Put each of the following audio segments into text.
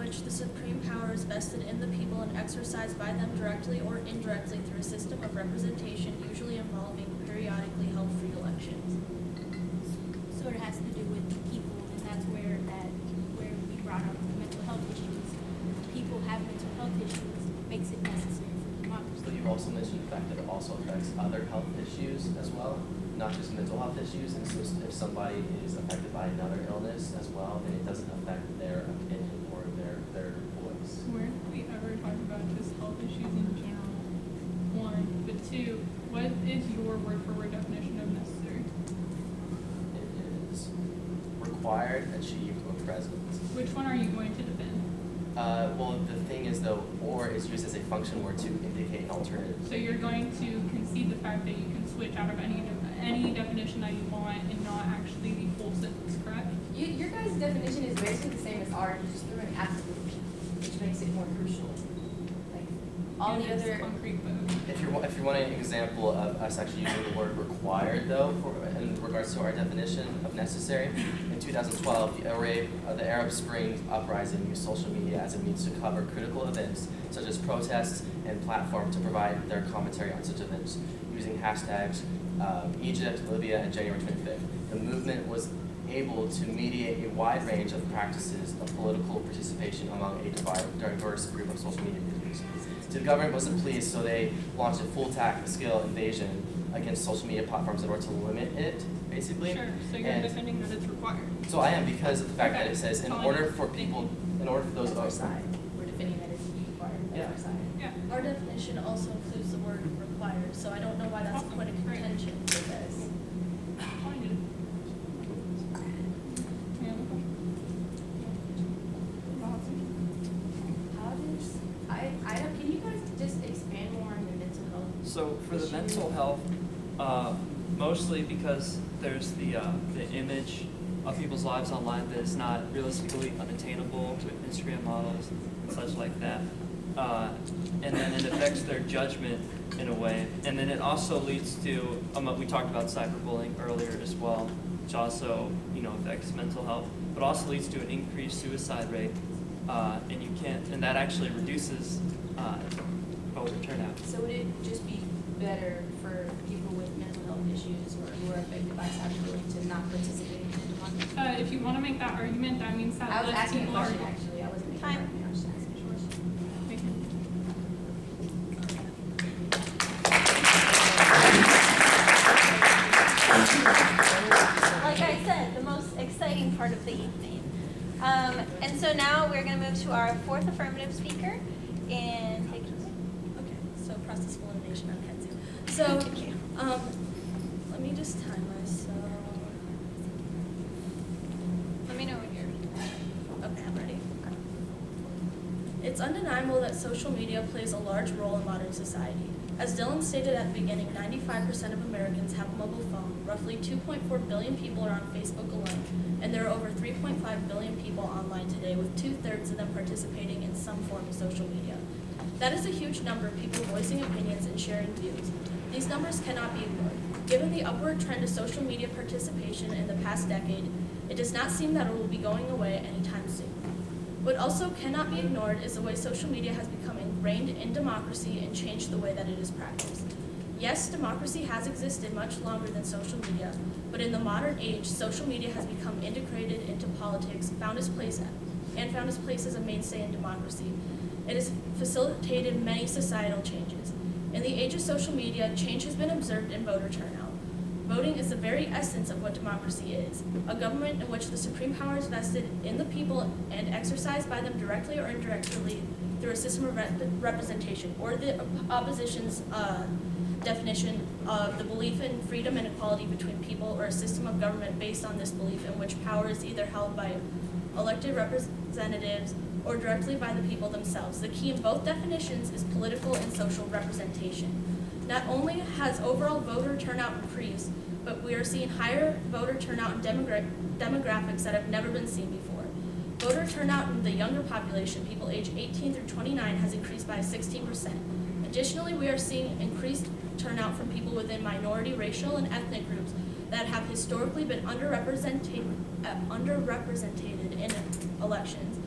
which the supreme power is vested in the people and exercised by them directly or indirectly through a system of representation, usually involving periodically held free elections. So it has to do with the people, and that's where we brought up the mental health issues. People have mental health issues makes it necessary for democracy. But you've also mentioned the fact that it also affects other health issues as well, not just mental health issues. And so if somebody is affected by another illness as well, then it doesn't affect their opinion or their voice. Where have we ever talked about just health issues in general? One, but two, what is your word-for-word definition of necessary? It is required, achieved, or present. Which one are you going to defend? Well, the thing is, though, or is used as a function word to indicate an alternative. So you're going to concede the fact that you can switch out of any definition that you want and not actually the full sentence, correct? Your guys' definition is basically the same as ours, you just threw an absolute, which makes it more crucial. Like all And the it's other. concrete vote. If you want an example of us actually using the word required, though, in regards to our definition of necessary, in 2012, the Arab Spring uprising used social media as a means to cover critical events such as protests and platform to provide their commentary on such events using hashtags Egypt, Libya, and January 25th. The movement was able to mediate a wide range of practices of political participation among a diverse group of social media users. The government wasn't pleased, so they launched a full-scale invasion against social media platforms in order to limit it, basically. Sure, so you're defending that it's required. So I am, because of the fact that it says in Fine. order for people, in order for those That's our side. We're defending that it's required. That's Yeah. our side. Yeah. Our definition also includes the word required, so I don't know why that's a point of contention for this. Fine. Any other questions? How does, I don't, can you guys just expand more on the mental health? So for the mental health, mostly because there's the image of people's lives online that is not realistically unattainable with Instagram models and such like that. And then it affects their judgment in a way. And then it also leads to, we talked about cyberbullying earlier as well, which also, affects mental health, but also leads to an increased suicide rate. And that actually reduces voter turnout. So would it just be better for people with mental health issues or who are affected by cyberbullying to not participate in democracy? If you want to make that argument, that means that I was less asking a people are. question actually, I wasn't making an Time. argument, I was just asking a question. Like I said, the most exciting part of the evening. And so now we're going to move to our fourth affirmative speaker and take it away. Okay, so process of elimination, I'm Kenzie. So, let me just time myself. Let me know when you're ready. Okay, I'm ready. It's undeniable that social media plays a large role in modern society. As Dylan stated at the beginning, 95% of Americans have a mobile phone. Roughly 2.4 billion people are on Facebook alone, and there are over 3.5 billion people online today, with 2/3 of them participating in some form of social media. That is a huge number of people voicing opinions and sharing views. These numbers cannot be ignored. Given the upward trend of social media participation in the past decade, it does not seem that it will be going away anytime soon. What also cannot be ignored is the way social media has become ingrained in democracy and changed the way that it is practiced. Yes, democracy has existed much longer than social media, but in the modern age, social media has become integrated into politics, found its place as a mainstay in democracy. It has facilitated many societal changes. In the age of social media, change has been observed in voter turnout. Voting is the very essence of what democracy is, a government in which the supreme power is vested in the people and exercised by them directly or indirectly through a system of representation, or the opposition's definition of the belief in freedom and equality between people, or a system of government based on this belief in which power is either held by elected representatives or directly by the people themselves. The key in both definitions is political and social representation. Not only has overall voter turnout increased, but we are seeing higher voter turnout in demographics that have never been seen before. Voter turnout in the younger population, people aged 18 through 29, has increased by 16%. Additionally, we are seeing increased turnout from people within minority, racial, and ethnic groups that have historically been underrepresented in elections.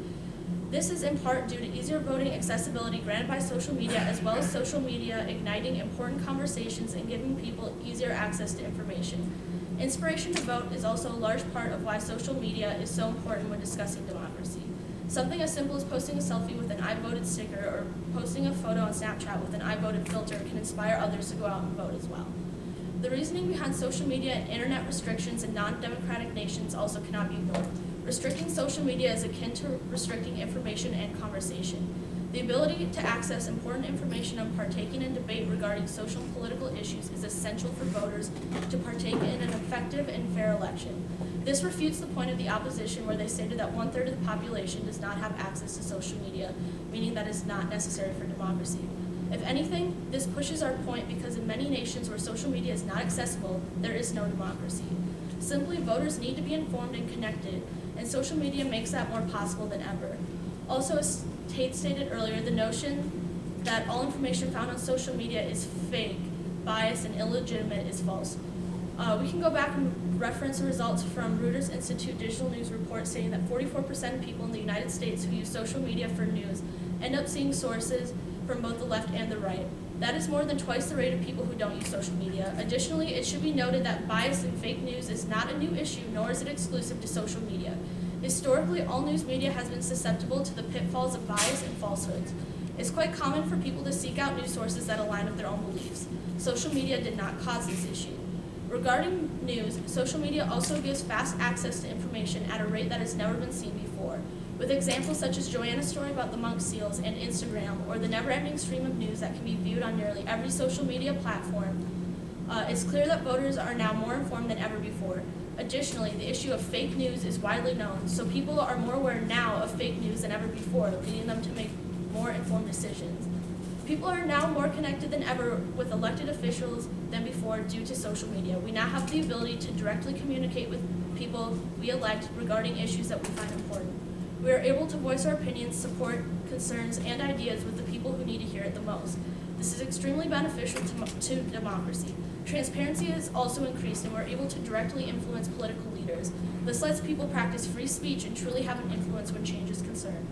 This is in part due to easier voting accessibility granted by social media, as well as social media igniting important conversations and giving people easier access to information. Inspiration to vote is also a large part of why social media is so important when discussing democracy. Something as simple as posting a selfie with an I voted sticker or posting a photo on Snapchat with an I voted filter can inspire others to go out and vote as well. The reasoning behind social media and internet restrictions in non-democratic nations also cannot be ignored. Restricting social media is akin to restricting information and conversation. The ability to access important information and partaking in debate regarding social and political issues is essential for voters to partake in an effective and fair election. This refutes the point of the opposition where they stated that 1/3 of the population does not have access to social media, meaning that is not necessary for democracy. If anything, this pushes our point because in many nations where social media is not accessible, there is no democracy. Simply, voters need to be informed and connected, and social media makes that more possible than ever. Also, as Tate stated earlier, the notion that all information found on social media is fake, biased, and illegitimate is false. We can go back and reference the results from Reuters Institute Digital News report stating that 44% of people in the United States who use social media for news end up seeing sources from both the left and the right. That is more than twice the rate of people who don't use social media. Additionally, it should be noted that bias and fake news is not a new issue, nor is it exclusive to social media. Historically, all news media has been susceptible to the pitfalls of bias and falsehoods. It's quite common for people to seek out news sources that align with their own beliefs. Social media did not cause this issue. Regarding news, social media also gives fast access to information at a rate that has never been seen before. With examples such as Joanna's story about the monk seals and Instagram, or the never-ending stream of news that can be viewed on nearly every social media platform, it's clear that voters are now more informed than ever before. Additionally, the issue of fake news is widely known, so people are more aware now of fake news than ever before, leading them to make more informed decisions. People are now more connected than ever with elected officials than before due to social media. We now have the ability to directly communicate with people we elect regarding issues that we find important. We are able to voice our opinions, support concerns, and ideas with the people who need to hear it the most. This is extremely beneficial to democracy. Transparency is also increased, and we're able to directly influence political leaders. This lets people practice free speech and truly have an influence when change is concerned.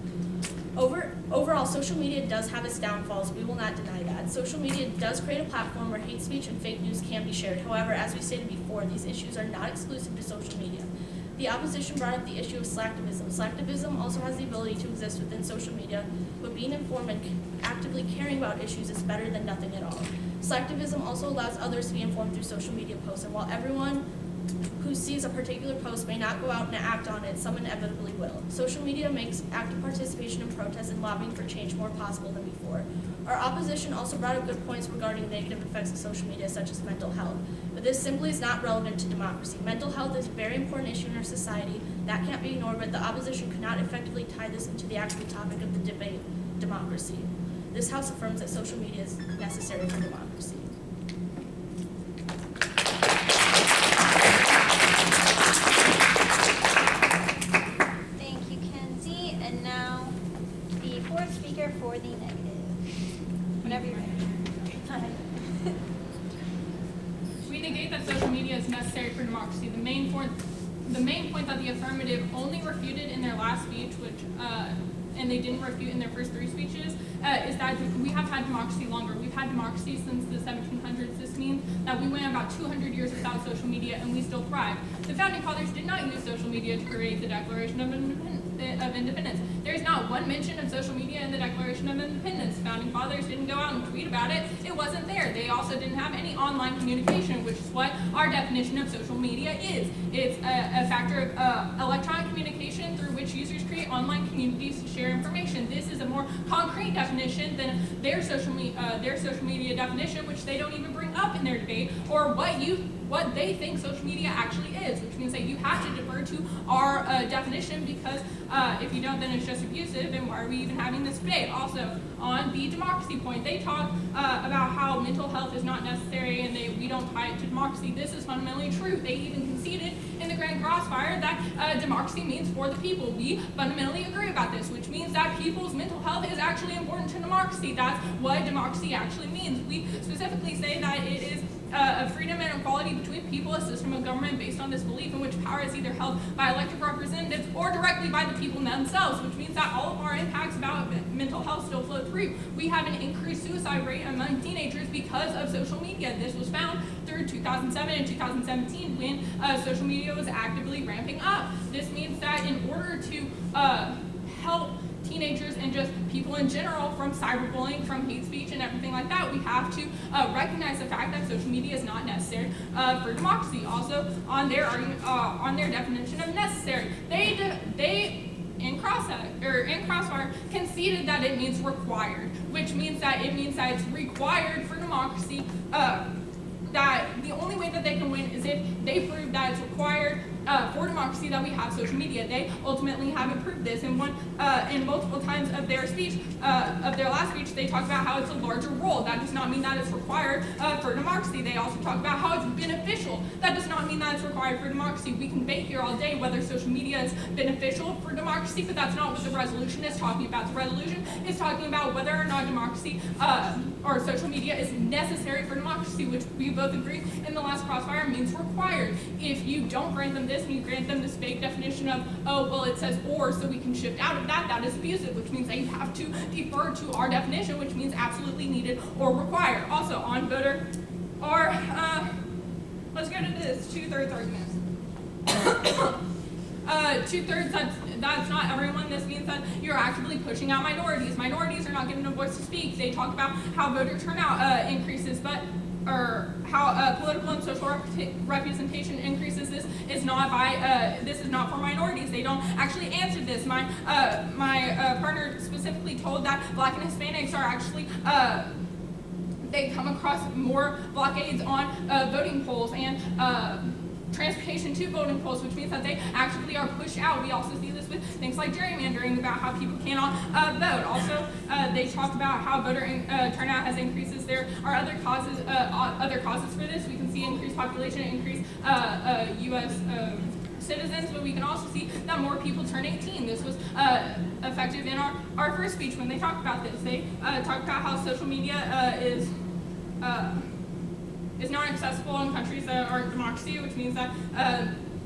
Overall, social media does have its downfalls. We will not deny that. Social media does create a platform where hate speech and fake news can be shared. However, as we stated before, these issues are not exclusive to social media. The opposition brought up the issue of slacktivism. Slacktivism also has the ability to exist within social media, but being informed and actively caring about issues is better than nothing at all. Slacktivism also allows others to be informed through social media posts, and while everyone who sees a particular post may not go out and act on it, some inevitably will. Social media makes active participation in protests and lobbying for change more possible than before. Our opposition also brought up good points regarding negative effects of social media, such as mental health, but this simply is not relevant to democracy. Mental health is a very important issue in our society that can't be ignored, but the opposition could not effectively tie this into the actual topic of the debate, democracy. This House affirms that social media is necessary for democracy. Thank you, Kenzie. And now, the fourth speaker for the negative. Whenever you're ready. We negate that social media is necessary for democracy. The main point that the affirmative only refuted in their last speech, and they didn't refute in their first three speeches, is that we have had democracy longer. We've had democracy since the 1700s. This means that we went about 200 years without social media and we still thrive. The Founding Fathers did not use social media to create the Declaration of Independence. There is not one mention of social media in the Declaration of Independence. Founding Fathers didn't go out and tweet about it. It wasn't there. They also didn't have any online communication, which is what our definition of social media is. It's a factor of electronic communication through which users create online communities to share information. This is a more concrete definition than their social media definition, which they don't even bring up in their debate, or what they think social media actually is, which means that you have to defer to our definition, because if you don't, then it's just abusive, and why are we even having this debate? Also, on the democracy point, they talk about how mental health is not necessary and we don't tie it to democracy. This is fundamentally true. They even conceded in the Grand Crossfire that democracy means for the people. We fundamentally agree about this, which means that people's mental health is actually important to democracy. That's what democracy actually means. We specifically say that it is of freedom and equality between people, a system of government based on this belief in which power is either held by elected representatives or directly by the people themselves, which means that all of our impacts about mental health still flow through. We have an increased suicide rate among teenagers because of social media. This was found through 2007 and 2017 when social media was actively ramping up. This means that in order to help teenagers and just people in general from cyberbullying, from hate speech and everything like that, we have to recognize the fact that social media is not necessary for democracy. Also, on their definition of necessary, they in Crossfire conceded that it means required, which means that it's required for democracy. That the only way that they can win is if they prove that it's required for democracy that we have social media. They ultimately haven't proved this. In multiple times of their speech, of their last speech, they talk about how it's a larger role. That does not mean that it's required for democracy. They also talk about how it's beneficial. That does not mean that it's required for democracy. We can debate here all day whether social media is beneficial for democracy, but that's not what the resolution is talking about. The resolution is talking about whether or not democracy or social media is necessary for democracy, which we both agree in the last Crossfire means required. If you don't grant them this and you grant them this vague definition of, oh, well, it says or, so we can shift out of that, that is abusive, which means that you have to defer to our definition, which means absolutely needed or required. Also, on voter, or, let's go to this, 2/3 arguments. 2/3, that's not everyone. This means that you're actively pushing out minorities. Minorities are not given a voice to speak. They talk about how voter turnout increases, or how political and social representation increases. This is not for minorities. They don't actually answer this. My partner specifically told that Black and Hispanics are actually they come across more blockades on voting polls and transportation to voting polls, which means that they actively are pushed out. We also see this with things like gerrymandering, about how people cannot vote. Also, they talk about how voter turnout has increases. There are other causes for this. We can see increased population, increased U.S. Citizens, but we can also see that more people turn 18. This was effective in our first speech when they talked about this. They talked about how social media is not accessible in countries that aren't democracy, which means that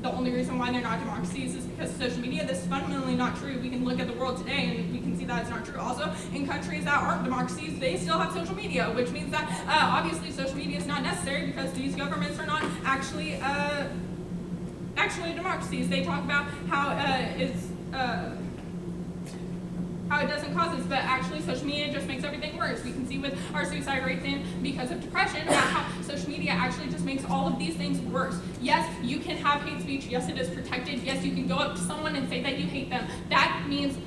the only reason why they're not democracies is because of social media. This is fundamentally not true. We can look at the world today and we can see that it's not true. Also, in countries that aren't democracies, they still have social media, which means that obviously social media is not necessary because these governments are not actually democracies. They talk about how it doesn't cause this, but actually social media just makes everything worse. We can see with our suicide rates and because of depression about how social media actually just makes all of these things worse. Yes, you can have hate speech. Yes, it is protected. Yes, you can go up to someone and say that you hate them. That means,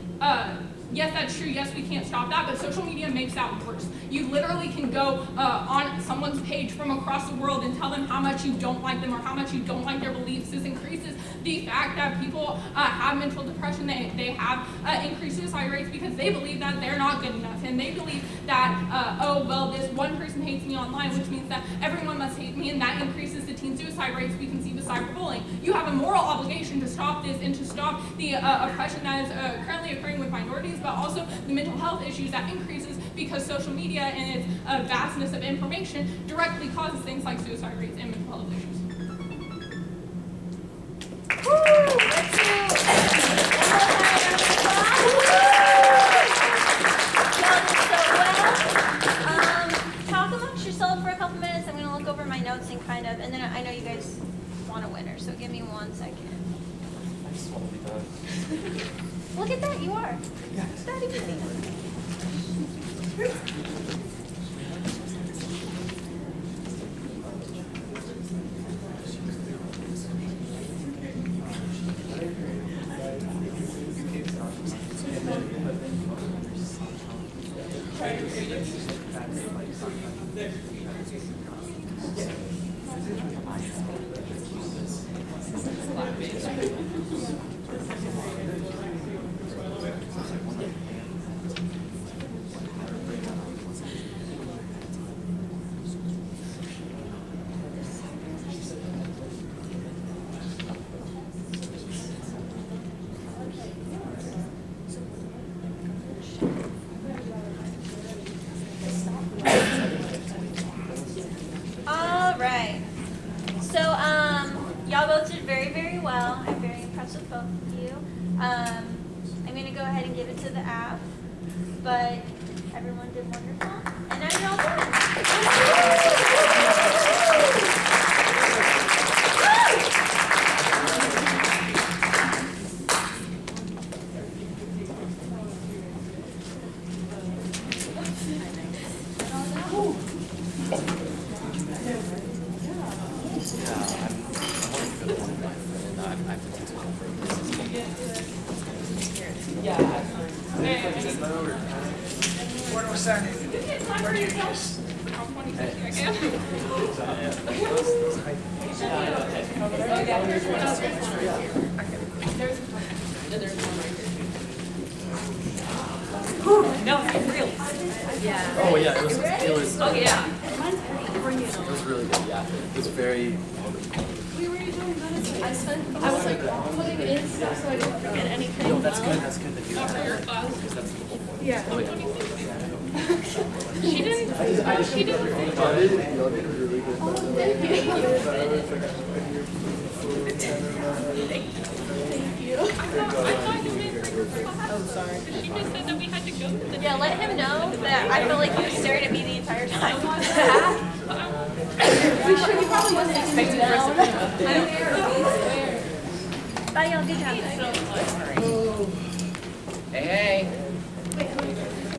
yes, that's true. Yes, we can't stop that, but social media makes that worse. You literally can go on someone's page from across the world and tell them how much you don't like them or how much you don't like their beliefs. This increases the fact that people have mental depression. They have increased suicide rates because they believe that they're not good enough, and they believe that, oh, well, this one person hates me online, which means that everyone must hate me, and that increases the teen suicide rates we can see with cyberbullying. You have a moral obligation to stop this and to stop the oppression that is currently occurring with minorities, but also the mental health issues that increases because social media and its vastness of information directly causes things like suicide rates and mental health issues. Woo! Let's do one more round of applause. Talk amongst yourself for a couple minutes. I'm going to look over my notes and and then I know you guys want a winner, so give me 1 second. I just want to be done. Look at that, you are. Yes. That easy. impressed with both of you. I'm gonna go ahead and give it to the app, but everyone did wonderful, and now you're all done. Oh yeah, it was. Oh yeah. It was really good. Yeah, it was very. I was like putting it in stuff so I didn't forget anything. No, that's good. That's good that you. After your class. Because that's the whole point. Yeah. Oh, yeah. She didn't. She didn't. I thought you made her class. Oh, sorry. She just said that we had to go to the. Yeah, let him know that I felt like you stared at me the entire time. We should, you probably wasn't expecting for us to put up there. Bye, y'all. Good job. Hey, hey.